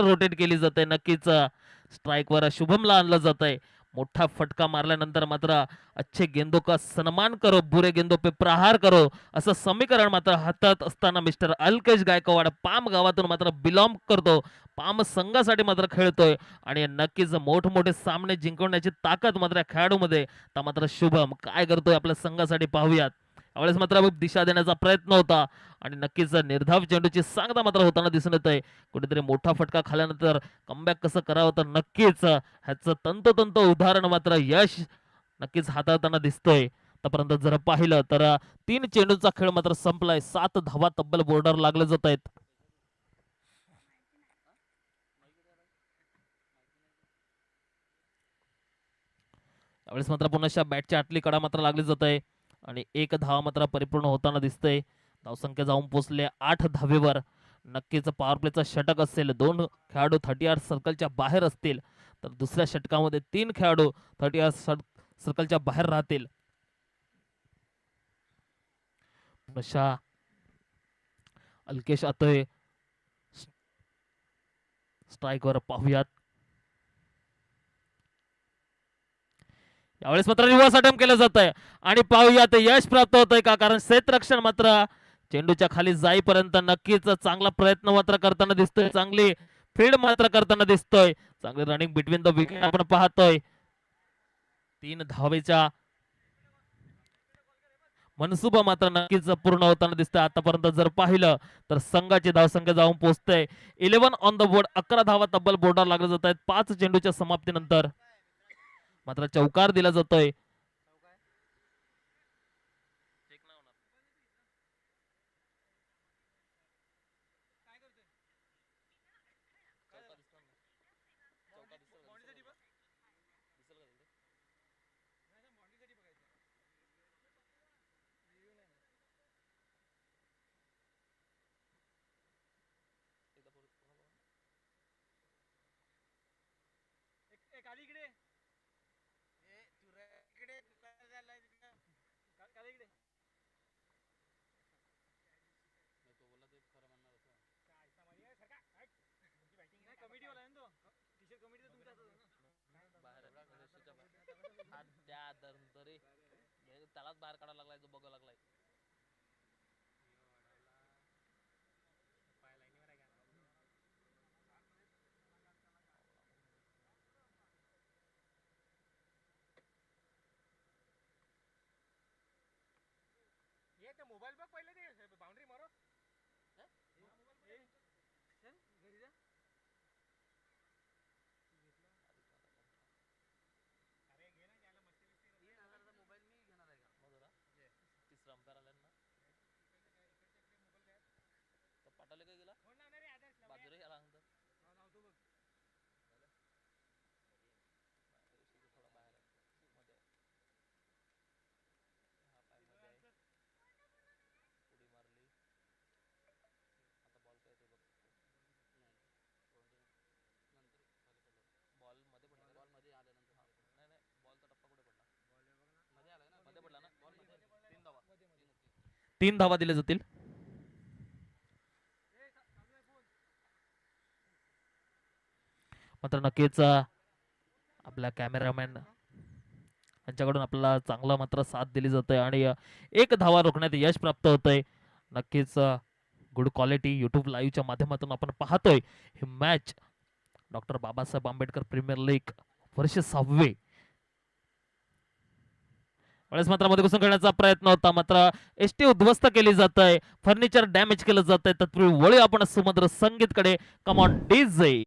Rotate केली जाते. नक्कीच स्ट्राईकवर शुभमला आणलं जातंय. मोठा फटका मारल्यानंतर मात्र अच्छे गेंदों का सन्मान करो, बुरे गेंदों पे प्रहार करो असं समीकरण मात्र हातात असताना मिस्टर अल्केश गायकवाड पाम गावातून मात्र बिलॉंग करतो. पाम संघासाठी मात्र खेळतोय आणि नक्कीच मोठमोठे सामने जिंकवण्याची ताकद मात्र खेळाडूमध्ये. तर मात्र शुभम काय करतोय आपल्या संघासाठी पाहूयात. यावेळेस मात्र दिशा देण्याचा प्रयत्न होता आणि नक्कीच निर्धाव चेंडूची सांगता मात्र होताना दिसून येत आहे. कुठेतरी मोठा फटका खाल्यानंतर कमबॅक कसं करावं तर नक्कीच ह्याचं तंतोतंत उदाहरण मात्र यश नक्कीच हाताळताना दिसतोय. आतापर्यंत जर पाहिलं तर 3 चेंडूचा खेळ मात्र संपलाय. 7 धावा तब्बल बोर्डर लागले जात आहेत. त्यावेळेस मात्र पुन्हा बॅटच्या आतली कडा मात्र लागली जात आहे आणि 1 धावा मात्र परिपूर्ण होताना दिसतंय. धावसंख्या जाऊन पोहोचले 8 धावेवर. नक्कीच पॉवर प्लेचा षटक असेल, 2 खेळाडू 38 सर्कलच्या बाहेर असतील तर दुसऱ्या षटकामध्ये 3 खेळाडू 38 सर्कलच्या बाहेर राहतील. पुन्हा अल्केश अतोय स्ट्राईकवर पाहूयात. यावेळेस मात्र रिव्हर्स अटेम्प्ट केलं जात आहे आणि पाहूयात यश प्राप्त होत आहे का, कारण क्षेत्ररक्षण मात्र चेंडूच्या खाली जाईपर्यंत नक्कीच चांगला प्रयत्न मात्र करताना दिसतोय. चांगली फील्ड मात्र करताना दिसतोय. चांगली रनिंग बिटवीन द विकेट आपण पाहतोय. 3 धावेच्या मनसुबा मात्र नक्कीच पूर्ण होताना दिसतंय. आतापर्यंत जर पाहिलं तर संघाची धावसंख्या जाऊन पोहोचते 11 ऑन द बोर्ड. 11 धावा तब्बल बोर्डावर लागले जात आहेत 5 चेंडूच्या समाप्तीनंतर. मात्र चौकार दिला जातोय. त्यालाच बाहेर काढायला लागलाय, जो बघायला लागलाय. मोबाईल बघ पहिले, ते बाउंड्री मारो. तिसरा अंपायर आला ना, पाटाले काय गेला बाजूला याला अंतर. तीन धावा दिल्या जातील. मात्र नक्कीच आपल्या कॅमेरामॅन यांच्याकडून आपल्याला चांगला मात्र साथ दिली जाते आणि 1 धावा रोखण्यात यश प्राप्त होतंय. नक्कीच गुड क्वालिटी यूट्यूब लाईव्हच्या माध्यमातून आपण पाहतोय ही match. Doctor Babasaheb Ambedkar premier league वर्ष 6वे. वेळेस मात्र मध्ये घुसून खेळण्याचा प्रयत्न होता, मात्र एसटी उद्ध्वस्त केली जात आहे, फर्निचर डॅमेज केलं जात आहे. तत्पूर्वी वळी आपण सुमद्र संगीतकडे. Come on DJ.